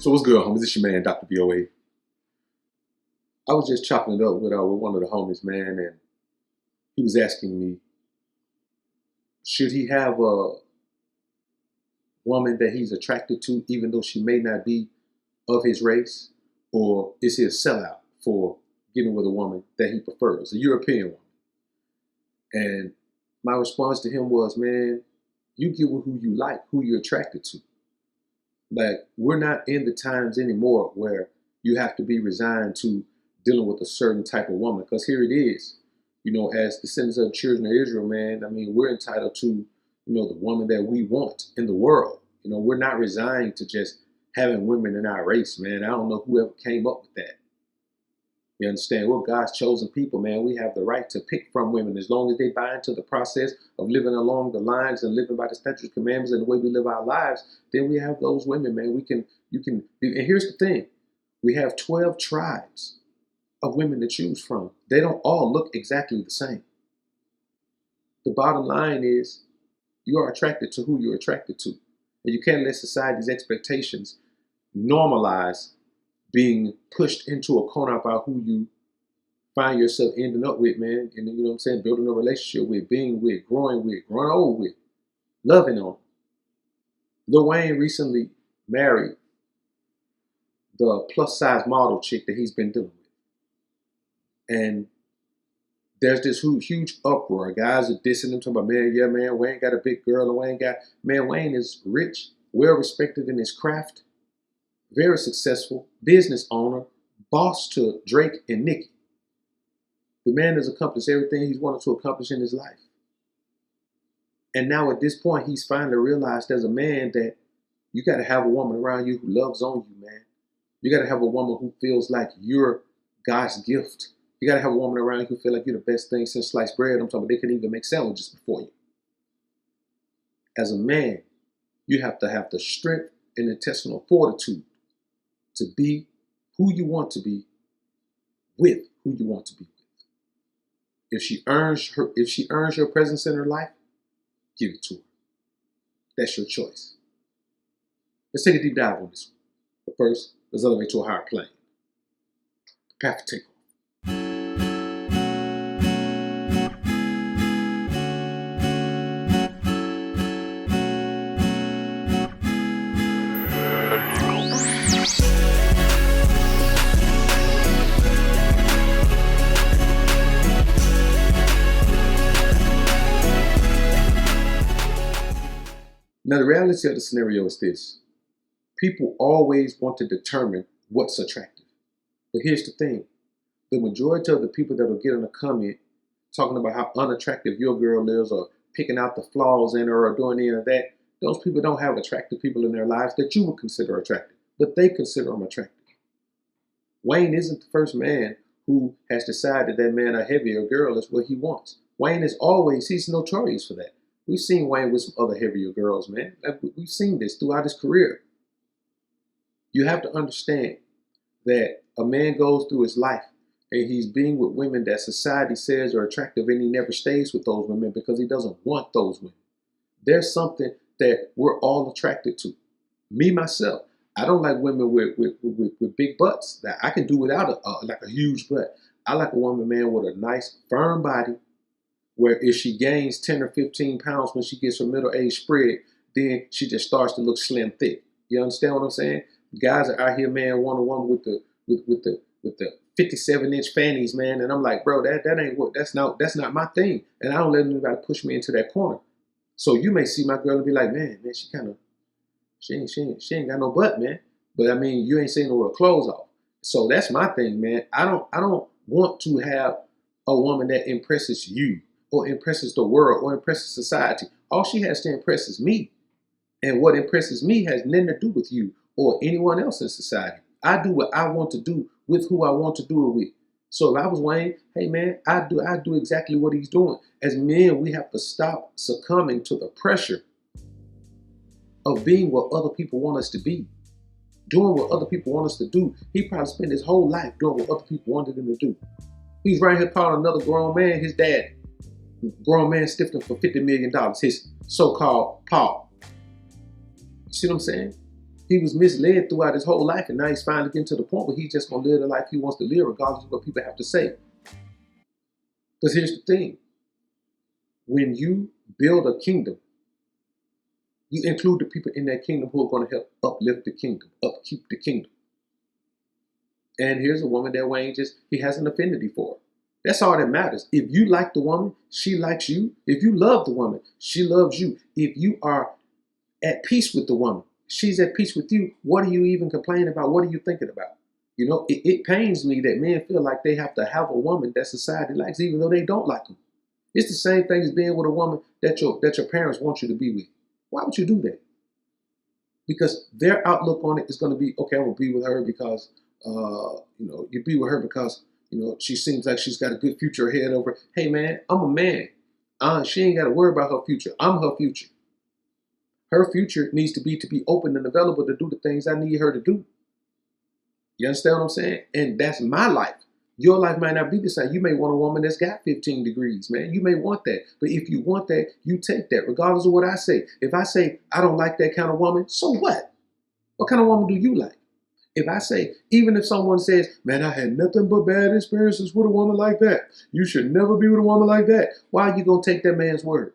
So what's good, homies? It's your man, Dr. BOA. I was just chopping it up with one of the homies, man, and he was asking me, should he have a woman that he's attracted to, even though she may not be of his race, or is he a sellout for getting with a woman that he prefers, a European woman? And my response to him was, man, you get with who you like, who you're attracted to. Like, we're not in the times anymore where you have to be resigned to dealing with a certain type of woman. Because here it is, as descendants of the children of Israel, man, I mean, we're entitled to, the woman that we want in the world. We're not resigned to just having women in our race, man. I don't know whoever came up with that. You understand? We're God's chosen people, man. We have the right to pick from women as long as they buy into the process of living along the lines and living by the statutes, commandments, and the way we live our lives. Then we have those women, man. You can, and here's the thing. We have 12 tribes of women to choose from. They don't all look exactly the same. The bottom line is you are attracted to who you're attracted to. And you can't let society's expectations normalize being pushed into a corner about who you find yourself ending up with, man. And you know what I'm saying? Building a relationship with, being with, growing old with, loving on. Lil Wayne recently married the plus size model chick that he's been dealing with. And there's this huge uproar. Guys are dissing him, talking about, man, Wayne got a big girl, and Wayne is rich, well respected in his craft, very successful, business owner, boss to Drake and Nicki. The man has accomplished everything he's wanted to accomplish in his life. And now at this point, he's finally realized as a man that you got to have a woman around you who loves on you, man. You got to have a woman who feels like you're God's gift. You got to have a woman around you who feels like you're the best thing since sliced bread. I'm talking about they can even make sandwiches before you. As a man, you have to have the strength and intestinal fortitude to be who you want to be with who you want to be with. If she earns your presence in her life, give it to her. That's your choice. Let's take a deep dive on this one. But first, let's elevate to a higher plane. Prepare for takeoff. Now, the reality of the scenario is this. People always want to determine what's attractive. But here's the thing. The majority of the people that will get in a comment talking about how unattractive your girl is or picking out the flaws in her or doing any of that, those people don't have attractive people in their lives that you would consider attractive, but they consider them attractive. Wayne isn't the first man who has decided that man, a heavier girl, is what he wants. Wayne he's notorious for that. We've seen Wayne with some other heavier girls, man. We've seen this throughout his career. You have to understand that a man goes through his life and he's being with women that society says are attractive, and he never stays with those women because he doesn't want those women. There's something that we're all attracted to. Me, myself, I don't like women with big butts. That I can do without a huge butt. I like a woman, man, with a nice, firm body, where if she gains 10 or 15 pounds when she gets her middle-age spread, then she just starts to look slim thick. You understand what I'm saying? Guys are out here, man, want a woman with the 57-inch fannies, man, and I'm like, bro, that's not my thing, and I don't let anybody push me into that corner. So you may see my girl and be like, man, she ain't got no butt, man. But I mean, you ain't seen her with her clothes off. So that's my thing, man. I don't want to have a woman that impresses you, or impresses the world, or impresses society. All she has to impress is me. And what impresses me has nothing to do with you or anyone else in society. I do what I want to do with who I want to do it with. So if I was Wayne, hey man, I do exactly what he's doing. As men, we have to stop succumbing to the pressure of being what other people want us to be, doing what other people want us to do. He probably spent his whole life doing what other people wanted him to do. He's right here calling another grown man his dad. Grown man stiffed him for $50 million, his so-called Paul. You see what I'm saying? He was misled throughout his whole life, and now he's finally getting to the point where he's just going to live the life he wants to live, regardless of what people have to say. Because here's the thing. When you build a kingdom, you include the people in that kingdom who are going to help uplift the kingdom, upkeep the kingdom. And here's a woman that Wayne he has an affinity for. That's all that matters. If you like the woman, she likes you. If you love the woman, she loves you. If you are at peace with the woman, she's at peace with you. What are you even complaining about? What are you thinking about? You know, it pains me that men feel like they have to have a woman that society likes, even though they don't like them. It's the same thing as being with a woman that your parents want you to be with. Why would you do that? Because their outlook on it is going to be, okay, I'm going to be with her because, you be with her because, she seems like she's got a good future ahead of her. Hey, man, I'm a man. She ain't got to worry about her future. I'm her future. Her future needs to be open and available to do the things I need her to do. You understand what I'm saying? And that's my life. Your life might not be the same. You may want a woman that's got 15 degrees, man. You may want that. But if you want that, you take that, regardless of what I say. If I say I don't like that kind of woman, so what? What kind of woman do you like? If I say, even if someone says, man, I had nothing but bad experiences with a woman like that, you should never be with a woman like that, why are you going to take that man's word?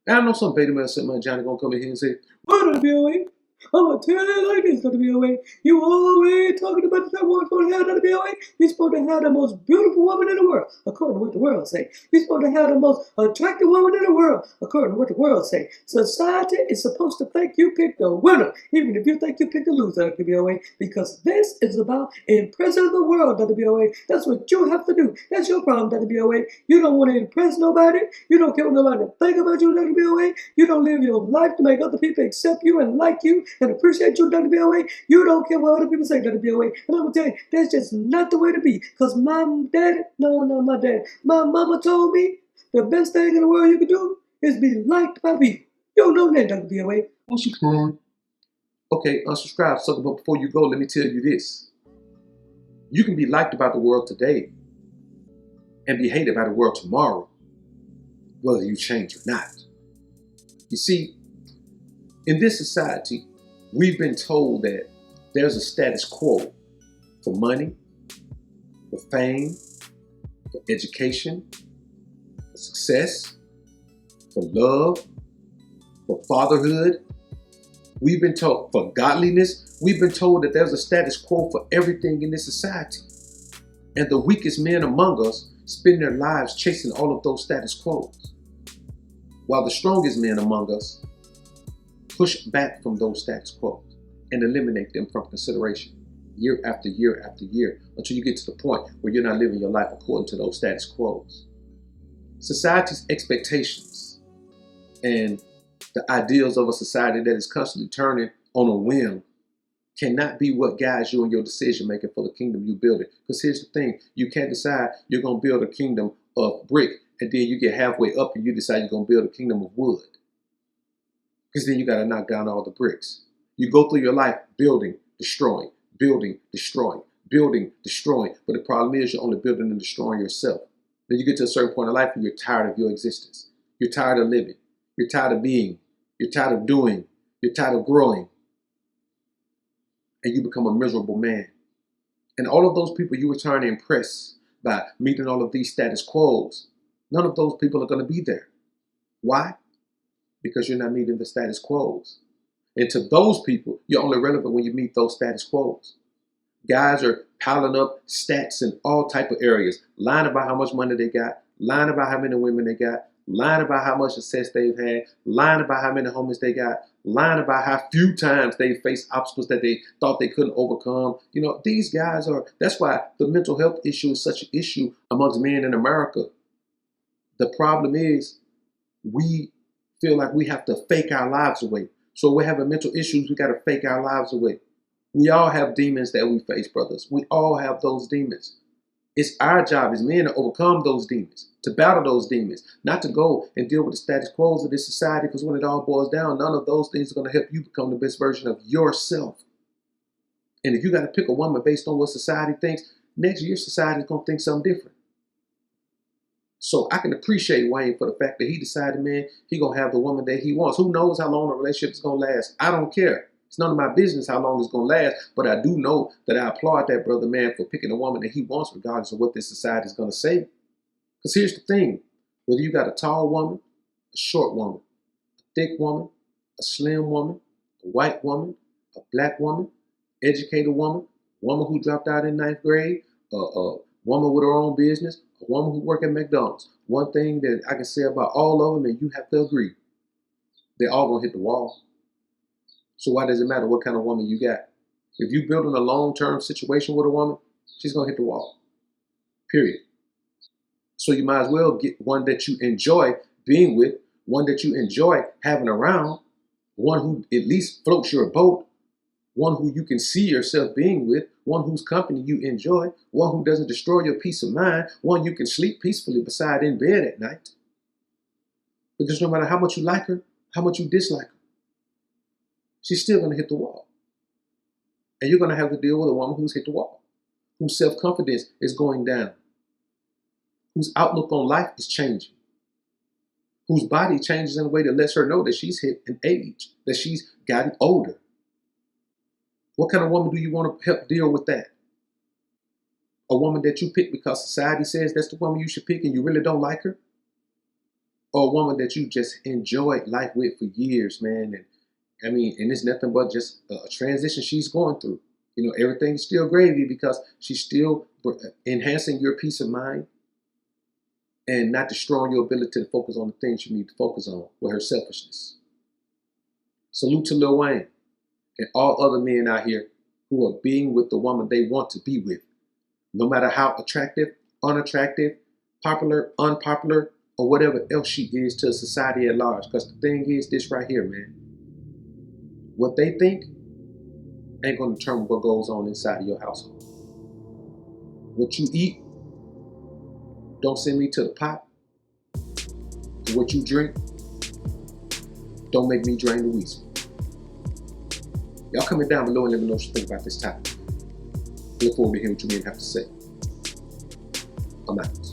Now, I know some beta male sitting my Johnny going to come in here and say, what up, BOA? I'm going to tell you like this, WBOA. You always talking about that woman's supposed to have WBOA. You're supposed to have the most beautiful woman in the world, according to what the world say. You're supposed to have the most attractive woman in the world, according to what the world say. Society is supposed to think you picked the winner, even if you think you picked the loser, WBOA, because this is about impressing the world, WBOA. That's what you have to do. That's your problem, WBOA. You don't want to impress nobody. You don't care what nobody think about you, WBOA. You don't live your life to make other people accept you and like you and appreciate you, WBOA. You don't care what other people say, WBOA. And I'm going to tell you, that's just not the way to be. Because my daddy, my mama told me the best thing in the world you can do is be liked by people. You don't know that, WBOA. Unsubscribe. Okay, unsubscribe, sucker, but before you go, let me tell you this. You can be liked about the world today and be hated by the world tomorrow, whether you change or not. You see, in this society, we've been told that there's a status quo for money, for fame, for education, for success, for love, for fatherhood. We've been told for godliness. We've been told that there's a status quo for everything in this society. And the weakest men among us spend their lives chasing all of those status quos, while the strongest men among us push back from those status quos and eliminate them from consideration year after year after year until you get to the point where you're not living your life according to those status quos. Society's expectations and the ideals of a society that is constantly turning on a whim cannot be what guides you in your decision making for the kingdom you build it. Because here's the thing, you can't decide you're going to build a kingdom of brick and then you get halfway up and you decide you're going to build a kingdom of wood. Because then you got to knock down all the bricks. You go through your life building, destroying, building, destroying, building, destroying. But the problem is you're only building and destroying yourself. Then you get to a certain point in life and you're tired of your existence. You're tired of living. You're tired of being. You're tired of doing. You're tired of growing. And you become a miserable man. And all of those people you were trying to impress by meeting all of these status quos, none of those people are going to be there. Why? Because you're not meeting the status quos. And to those people, you're only relevant when you meet those status quos. Guys are piling up stats in all type of areas, lying about how much money they got, lying about how many women they got, lying about how much success they've had, lying about how many homies they got, lying about how few times they faced obstacles that they thought they couldn't overcome. You know, these guys that's why the mental health issue is such an issue amongst men in America. The problem is we feel like we have to fake our lives away. So we're having mental issues, we got to fake our lives away. We all have demons that we face, brothers. We all have those demons. It's our job as men to overcome those demons, to battle those demons, not to go and deal with the status quo of this society, because when it all boils down, none of those things are going to help you become the best version of yourself. And if you got to pick a woman based on what society thinks, next year society is going to think something different. So I can appreciate Wayne for the fact that he decided, man, he going to have the woman that he wants. Who knows how long the relationship is going to last? I don't care. It's none of my business how long it's going to last, but I do know that I applaud that brother, man, for picking a woman that he wants, regardless of what this society is going to say. Because here's the thing. Whether you got a tall woman, a short woman, a thick woman, a slim woman, a white woman, a black woman, educated woman, woman who dropped out in ninth grade, a woman with her own business, a woman who work at McDonald's. One thing that I can say about all of them, and you have to agree, they're all going to hit the wall. So why does it matter what kind of woman you got? If you're building a long-term situation with a woman, she's going to hit the wall. Period. So you might as well get one that you enjoy being with, one that you enjoy having around, one who at least floats your boat, one who you can see yourself being with, one whose company you enjoy, one who doesn't destroy your peace of mind, one you can sleep peacefully beside in bed at night. Because no matter how much you like her, how much you dislike her, she's still going to hit the wall. And you're going to have to deal with a woman who's hit the wall, whose self-confidence is going down, whose outlook on life is changing, whose body changes in a way that lets her know that she's hit an age, that she's gotten older. What kind of woman do you want to help deal with that? A woman that you pick because society says that's the woman you should pick and you really don't like her? Or a woman that you just enjoyed life with for years, man, and it's nothing but just a transition she's going through. You know, everything is still gravy because she's still enhancing your peace of mind and not destroying your ability to focus on the things you need to focus on with her selfishness. Salute to Lil Wayne and all other men out here who are being with the woman they want to be with, no matter how attractive, unattractive, popular, unpopular, or whatever else she is to society at large. Because the thing is this right here, man. What they think ain't going to determine what goes on inside of your household. What you eat, don't send me to the pot. And what you drink, don't make me drain the whiskey. Y'all comment down below and let me know what you think about this topic. Look forward to hearing what you men have to say. I'm out.